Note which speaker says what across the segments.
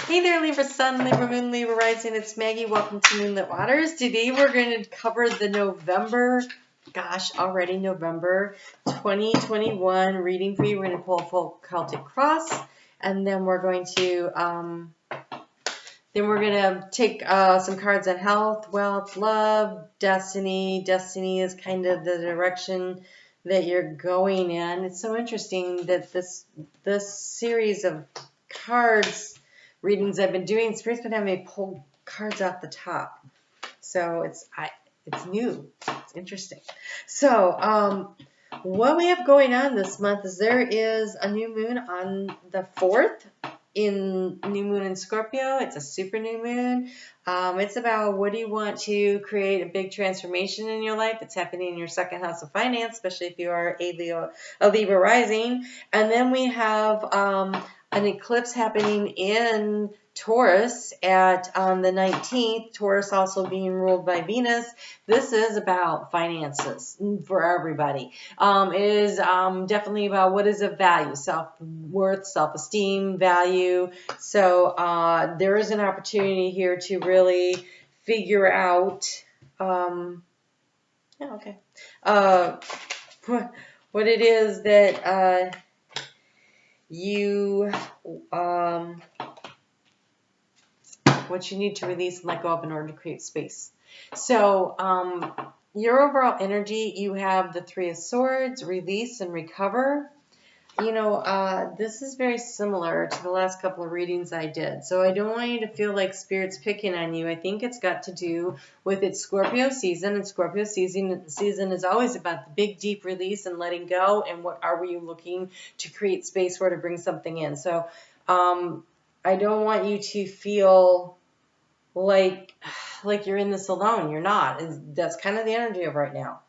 Speaker 1: Hey there, Libra Sun, Libra Moon, Libra Rising. It's Maggie. Welcome to Moonlit Waters. Today we're going to cover the November, already November 2021 reading for you. We're going to pull a full Celtic cross, and then we're going to take some cards on health, wealth, love, destiny. Destiny is kind of the direction that you're going in. It's so interesting that this series of cards readings I've been doing, Spirit's been having me pull cards off the top. So it's new. It's interesting. So what we have going on this month is there is a new moon on the 4th in new moon in Scorpio. It's a super new moon. It's about what do you want to create a big transformation in your life. It's happening in your second house of finance, especially if you are a Libra rising. And then we have an eclipse happening in Taurus on the 19th. Taurus also being ruled by Venus. This is about finances for everybody. It is definitely about what is of value, self-worth, self-esteem, value. So there is an opportunity here to really figure out what it is that what you need to release and let go of in order to create space. So your overall energy, you have the Three of Swords, release and recover. This is very similar to the last couple of readings I did. So I don't want you to feel like Spirit's picking on you. I think it's got to do with its Scorpio season. And Scorpio season is always about the big, deep release and letting go. And what are you looking to create space for to bring something in? So I don't want you to feel like you're in this alone. You're not. That's kind of the energy of right now.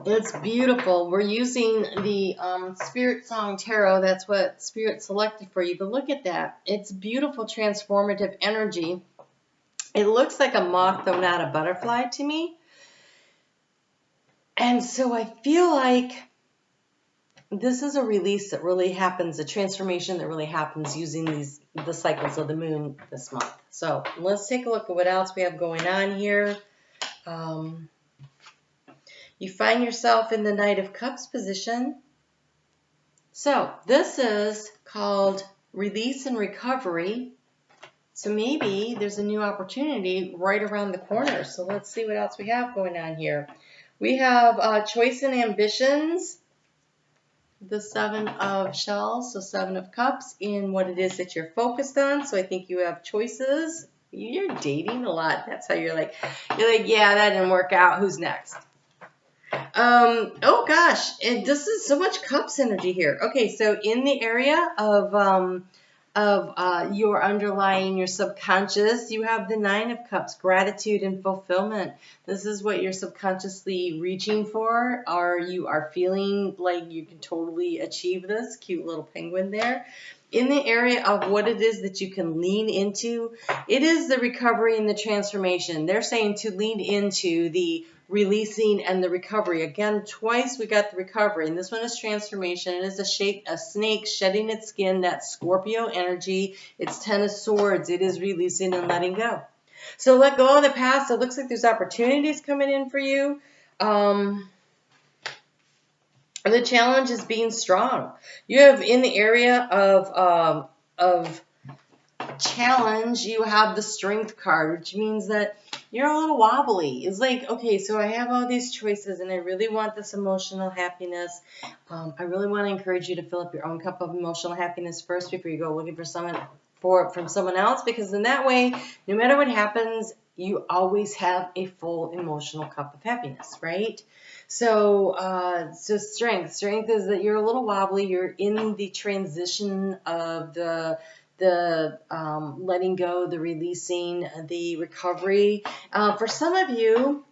Speaker 1: It's beautiful. We're using the Spirit Song Tarot. That's what Spirit selected for you. But look at that. It's beautiful, transformative energy. It looks like a moth, though not a butterfly to me. And so I feel like this is a release that really happens, a transformation that really happens using the cycles of the moon this month. So let's take a look at what else we have going on here. You find yourself in the Knight of Cups position. So this is called release and recovery. So maybe there's a new opportunity right around the corner. So let's see what else we have going on here. We have choice and ambitions. The Seven of Shells, so Seven of Cups, in what it is that you're focused on. So I think you have choices. You're dating a lot. That's how you're like, yeah, that didn't work out. Who's next? Oh gosh, this is so much Cups energy here. Okay, so in the area of your underlying, your subconscious, you have the Nine of Cups, gratitude and fulfillment. This is what you're subconsciously reaching for, or you are feeling like you can totally achieve this. Cute little penguin there. In the area of what it is that you can lean into, it is the recovery and the transformation. They're saying to lean into the releasing and the recovery. Again, twice we got the recovery, and this one is transformation. It is a snake shedding its skin, that Scorpio energy. It's Ten of Swords. It is releasing and letting go. So let go of the past. It looks like there's opportunities coming in for you. The challenge is being strong. You have in the area of challenge, you have the Strength card, which means that you're a little wobbly. It's like, okay, so I have all these choices and I really want this emotional happiness. I really want to encourage you to fill up your own cup of emotional happiness first before you go looking for from someone else, because in that way, no matter what happens, you always have a full emotional cup of happiness, right? So strength is that you're a little wobbly. You're in the transition of the letting go, the releasing, the recovery. For some of you,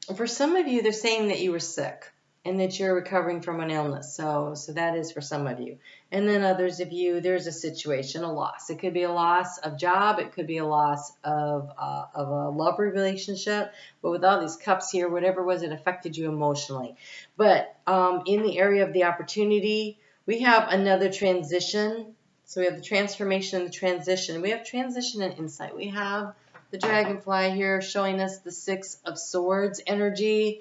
Speaker 1: they're saying that you were sick and that you're recovering from an illness. So that is for some of you. And then others of you, there's a situation, a loss. It could be a loss of job. It could be a loss of a love relationship. But with all these cups here, whatever was, it affected you emotionally. But in the area of the opportunity, we have another transition. So we have the transformation and the transition. We have transition and insight. We have the dragonfly here showing us the Six of Swords energy.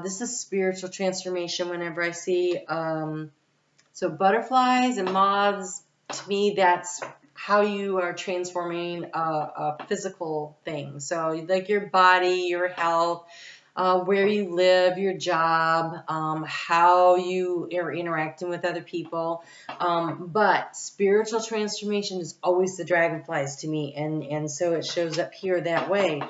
Speaker 1: This is spiritual transformation whenever I see, so butterflies and moths, to me, that's how you are transforming a physical thing. So like your body, your health, where you live, your job, how you are interacting with other people. But spiritual transformation is always the dragonflies to me. And so it shows up here that way.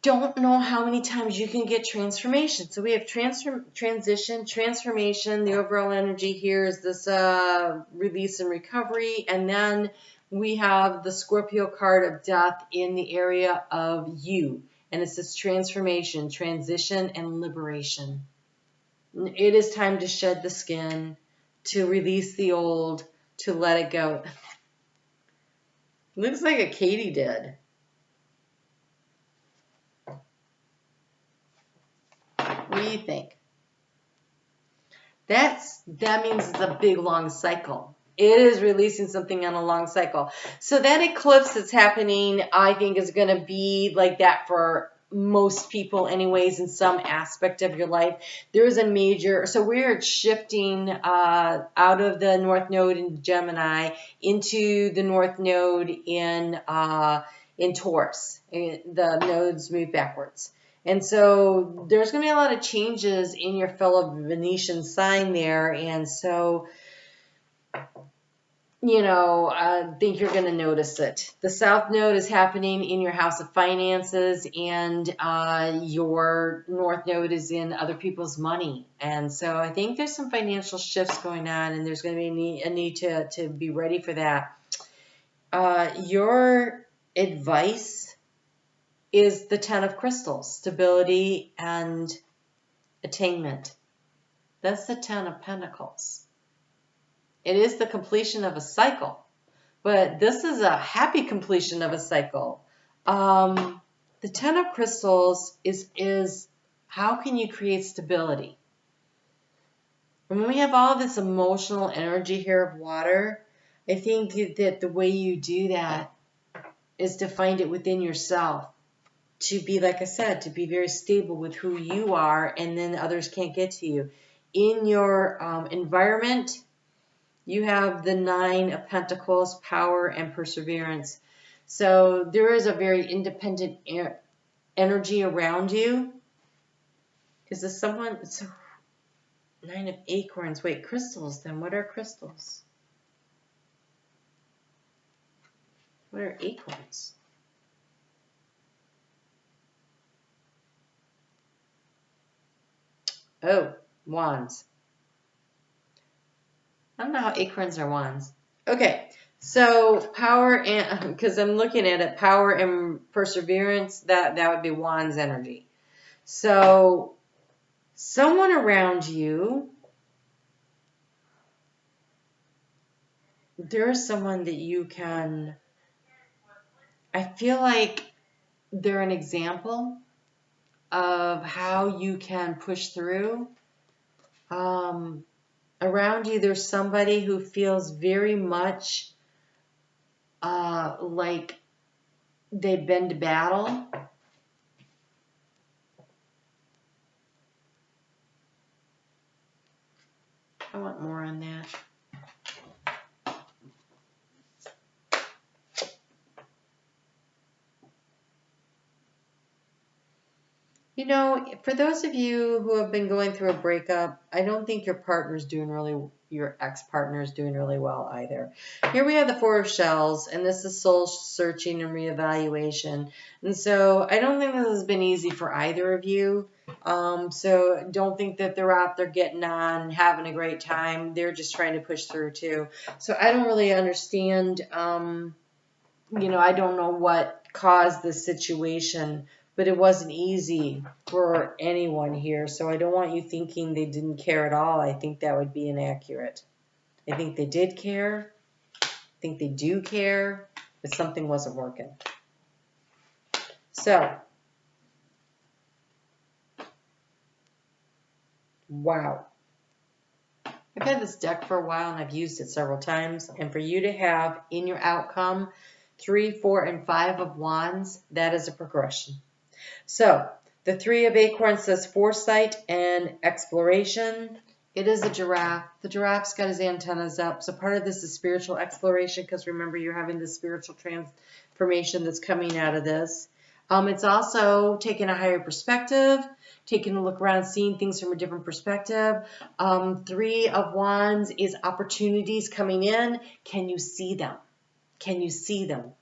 Speaker 1: Don't know how many times you can get transformation. So we have transition, transformation. The overall energy here is this release and recovery. And then we have the Scorpio card of death in the area of you. And it's this transformation, transition, and liberation. It is time to shed the skin, to release the old, to let it go. Looks like a katydid. What do you think? That means it's a big, long cycle. It is releasing something on a long cycle. So that eclipse that's happening, I think, is going to be like that for most people anyways, in some aspect of your life. There is a major, so we're shifting out of the North Node in Gemini into the North Node in Taurus. The nodes move backwards. And so there's going to be a lot of changes in your fellow Venetian sign there. And so, I think you're going to notice it. The South Node is happening in your house of finances, and your North Node is in other people's money. And so I think there's some financial shifts going on, and there's going to be a need to be ready for that. Your advice is the Ten of Crystals, stability and attainment. That's the Ten of Pentacles. It is the completion of a cycle, but this is a happy completion of a cycle. The Ten of Crystals is how can you create stability? And when we have all this emotional energy here of water, I think that the way you do that is to find it within yourself. To be, like I said, to be very stable with who you are, and then others can't get to you. In your environment, you have the Nine of Pentacles, power and perseverance. So there is a very independent energy around you. Is this someone? It's a Nine of Acorns. Wait, crystals then. What are crystals? What are acorns? Oh, wands. I don't know how acorns are wands. Okay, so power and, because I'm looking at it, power and perseverance, that would be wands energy. So someone around you, there is someone that you can, I feel like they're an example of how you can push through. Around you, there's somebody who feels very much like they've been to battle. I want more on that. For those of you who have been going through a breakup, I don't think your ex-partner is doing really well either. Here we have the Four of Shells, and this is soul searching and reevaluation. And so I don't think this has been easy for either of you. So don't think that they're out there getting on, having a great time. They're just trying to push through too. So I don't really understand, I don't know what caused this situation but it wasn't easy for anyone here. So I don't want you thinking they didn't care at all. I think that would be inaccurate. I think they did care. I think they do care, but something wasn't working. So, wow. I've had this deck for a while and I've used it several times. And for you to have in your outcome 3, 4, and 5 of Wands, that is a progression. So, the 3 of Acorns says foresight and exploration. It is a giraffe. The giraffe's got his antennas up. So part of this is spiritual exploration, because remember, you're having this spiritual transformation that's coming out of this. It's also taking a higher perspective, taking a look around, seeing things from a different perspective. 3 of Wands is opportunities coming in. Can you see them? Can you see them?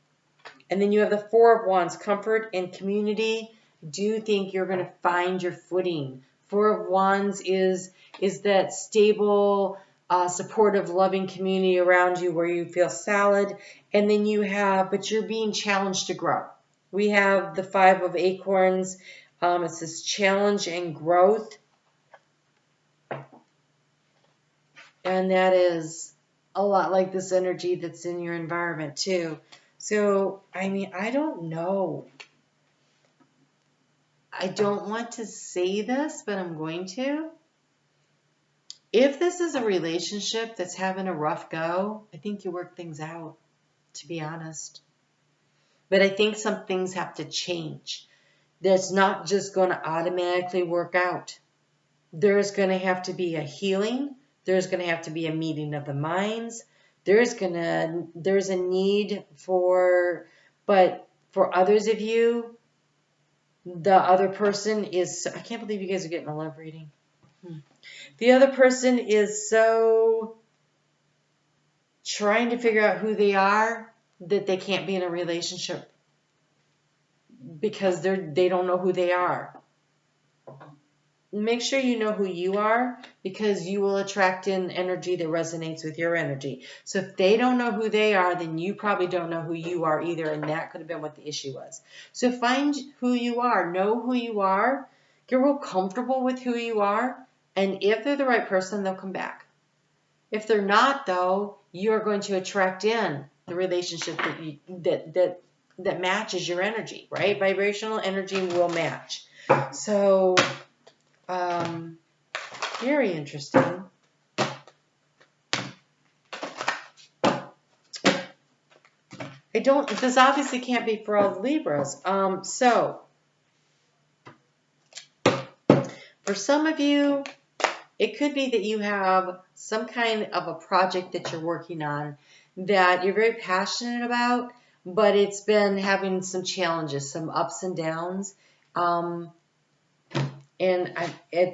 Speaker 1: And then you have the 4 of Wands, comfort and community. Do you think you're going to find your footing? 4 of Wands is that stable, supportive, loving community around you where you feel solid. And then you have, but you're being challenged to grow. We have the 5 of Acorns. It says challenge and growth. And that is a lot like this energy that's in your environment too. So, I mean, I don't know. I don't want to say this, but I'm going to. If this is a relationship that's having a rough go, I think you work things out, to be honest. But I think some things have to change. That's not just going to automatically work out. There's going to have to be a healing. There's going to have to be a meeting of the minds. There's a need for, but for others of you, the other person is, I can't believe you guys are getting a love reading. The other person is so trying to figure out who they are that they can't be in a relationship because they don't know who they are. Make sure you know who you are, because you will attract in energy that resonates with your energy. So if they don't know who they are, then you probably don't know who you are either, and that could have been what the issue was. So find who you are, know who you are, get real comfortable with who you are, and if they're the right person, they'll come back. If they're not, though, you're going to attract in the relationship that matches your energy, right? Vibrational energy will match. So very interesting. This obviously can't be for all the Libras. So for some of you, it could be that you have some kind of a project that you're working on that you're very passionate about, but it's been having some challenges, some ups and downs. And I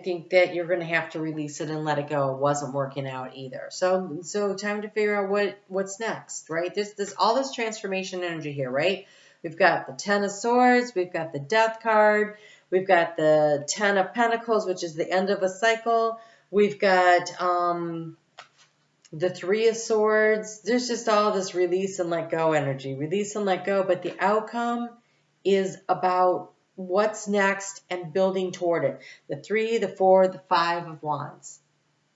Speaker 1: think that you're going to have to release it and let it go. It wasn't working out either. So time to figure out what's next, right? There's all this transformation energy here, right? We've got the 10 of Swords. We've got the Death card. We've got the 10 of Pentacles, which is the end of a cycle. We've got the 3 of Swords. There's just all this release and let go energy. Release and let go, but the outcome is about what's next and building toward it. The 3, the 4, the 5 of Wands.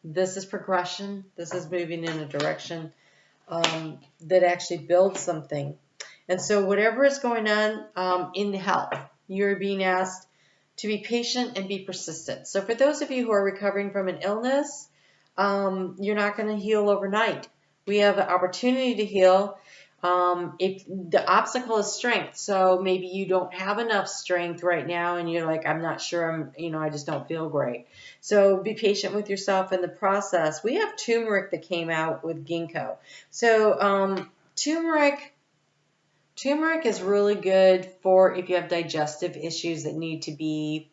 Speaker 1: This is progression. This is moving in a direction that actually builds something. And so whatever is going on in health, you're being asked to be patient and be persistent. So for those of you who are recovering from an illness, you're not going to heal overnight. We have an opportunity to heal. If the obstacle is strength, so maybe you don't have enough strength right now and you're like, I'm not sure, I just don't feel great. So be patient with yourself in the process. We have turmeric that came out with ginkgo. So turmeric is really good for if you have digestive issues that need to be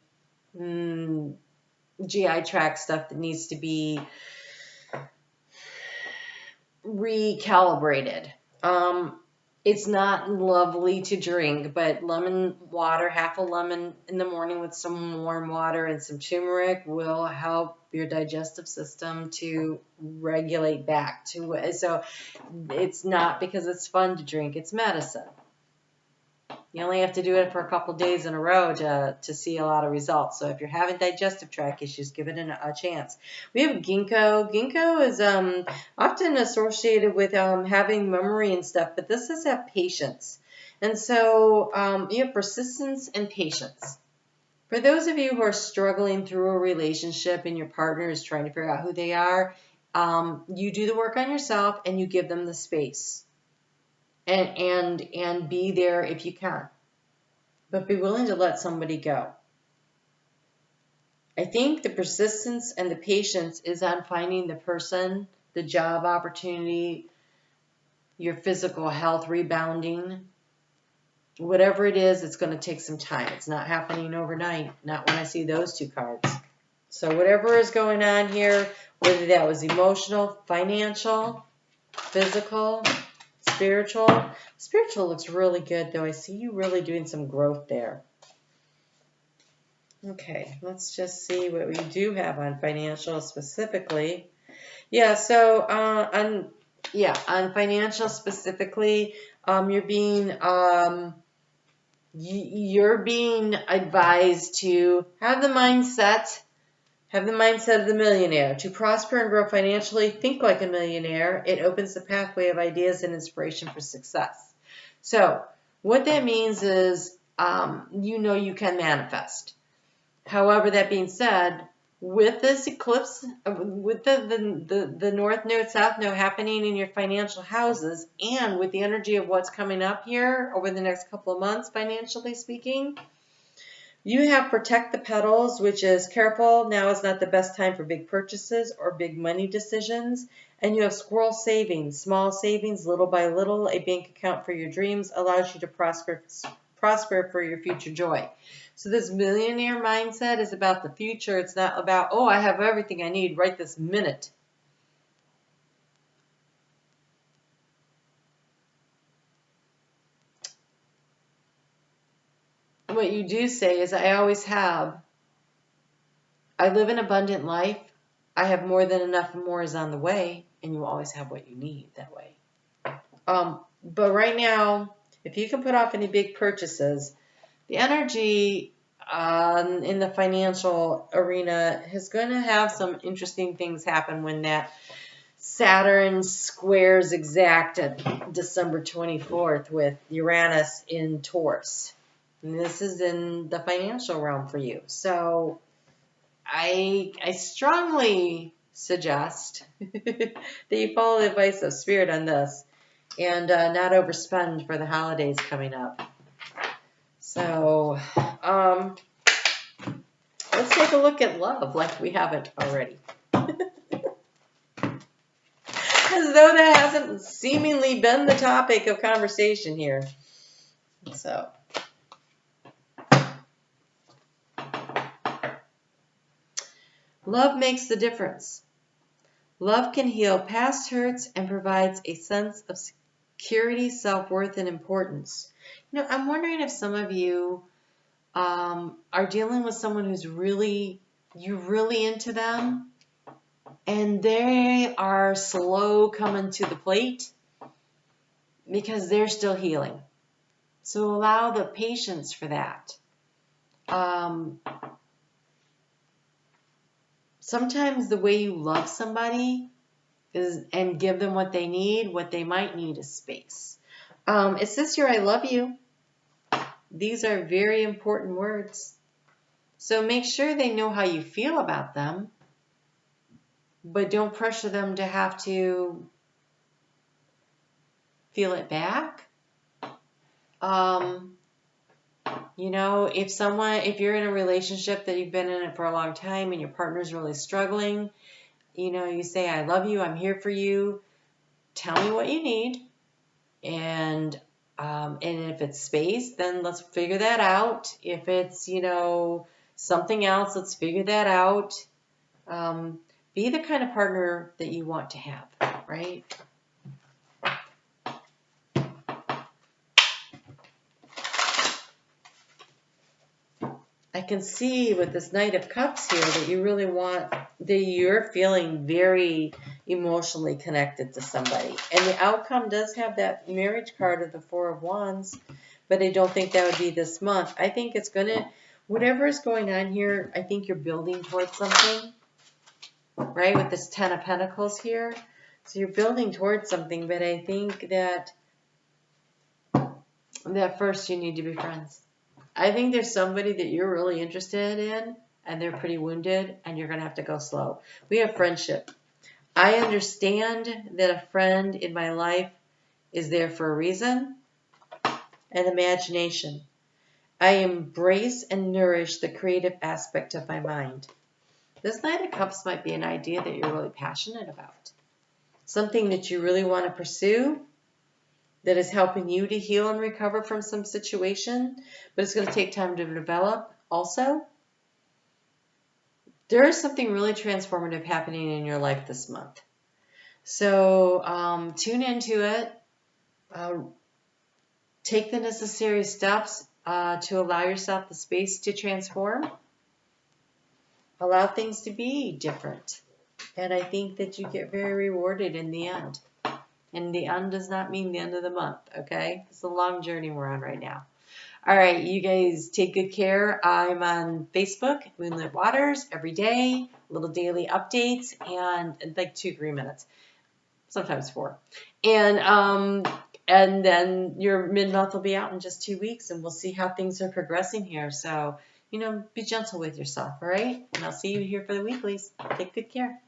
Speaker 1: GI tract stuff that needs to be recalibrated. It's not lovely to drink, but lemon water, half a lemon in the morning with some warm water and some turmeric will help your digestive system to regulate back to it. So it's not because it's fun to drink, it's medicine. You only have to do it for a couple days in a row to see a lot of results. So if you're having digestive tract issues, give it a chance. We have ginkgo. Ginkgo is often associated with having memory and stuff, but this is have patience. And so you have persistence and patience. For those of you who are struggling through a relationship and your partner is trying to figure out who they are, you do the work on yourself and you give them the space. And be there if you can. But be willing to let somebody go. I think the persistence and the patience is on finding the person, the job opportunity, your physical health rebounding. Whatever it is, it's going to take some time. It's not happening overnight. Not when I see those two cards. So whatever is going on here, whether that was emotional, financial, physical, spiritual. Spiritual looks really good, though. I see you really doing some growth there. Okay, let's just see what we do have on financial specifically. Yeah, so on financial specifically, you're being advised to have the mindset of the millionaire. To prosper and grow financially, think like a millionaire. It opens the pathway of ideas and inspiration for success. So what that means is, you can manifest. However, that being said, with this eclipse, with the North Node, South Node happening in your financial houses, and with the energy of what's coming up here over the next couple of months, financially speaking, you have protect the petals, which is careful. Now is not the best time for big purchases or big money decisions. And you have squirrel savings, small savings, little by little. A bank account for your dreams allows you to prosper for your future joy. So this millionaire mindset is about the future. It's not about, oh, I have everything I need right this minute. What you do say is, I always have. I live an abundant life. I have more than enough and more is on the way. And you always have what you need that way. But right now, if you can put off any big purchases, the energy in the financial arena is going to have some interesting things happen when that Saturn squares exact at December 24th with Uranus in Taurus. And this is in the financial realm for you. So I strongly suggest that you follow the advice of Spirit on this and not overspend for the holidays coming up. So let's take a look at love like we haven't already. As though that hasn't seemingly been the topic of conversation here. So love makes the difference. Love can heal past hurts and provides a sense of security, self-worth, and importance. I'm wondering if some of you are dealing with someone who's you're really into them, and they are slow coming to the plate because they're still healing. So allow the patience for that. Sometimes the way you love somebody and give them what they might need is space. It says here, I love you. These are very important words. So make sure they know how you feel about them, but don't pressure them to have to feel it back. If you're in a relationship that you've been in it for a long time and your partner's really struggling, you say, I love you, I'm here for you, tell me what you need. And if it's space, then let's figure that out. If it's, something else, let's figure that out. Be the kind of partner that you want to have, right? I can see with this Knight of Cups here that you really you're feeling very emotionally connected to somebody. And the outcome does have that marriage card of the Four of Wands. but I don't think that would be this month. I think it's going to, whatever is going on here, I think you're building towards something, right? With this 10 of Pentacles here. So you're building towards something, but I think that first you need to be friends. I think there's somebody that you're really interested in, and they're pretty wounded, and you're going to have to go slow. We have friendship. I understand that a friend in my life is there for a reason and imagination. I embrace and nourish the creative aspect of my mind. This Knight of Cups might be an idea that you're really passionate about. Something that you really want to pursue, that is helping you to heal and recover from some situation, but it's going to take time to develop also. There is something really transformative happening in your life this month. So tune into it. Take the necessary steps to allow yourself the space to transform. Allow things to be different. And I think that you get very rewarded in the end. And the end does not mean the end of the month, okay? It's a long journey we're on right now. All right, you guys take good care. I'm on Facebook, Moonlit Waters, every day, little daily updates, and like 2-3 minutes, sometimes 4. And then your mid-month will be out in just 2 weeks, and we'll see how things are progressing here. So, be gentle with yourself, all right? And I'll see you here for the weeklies. Take good care.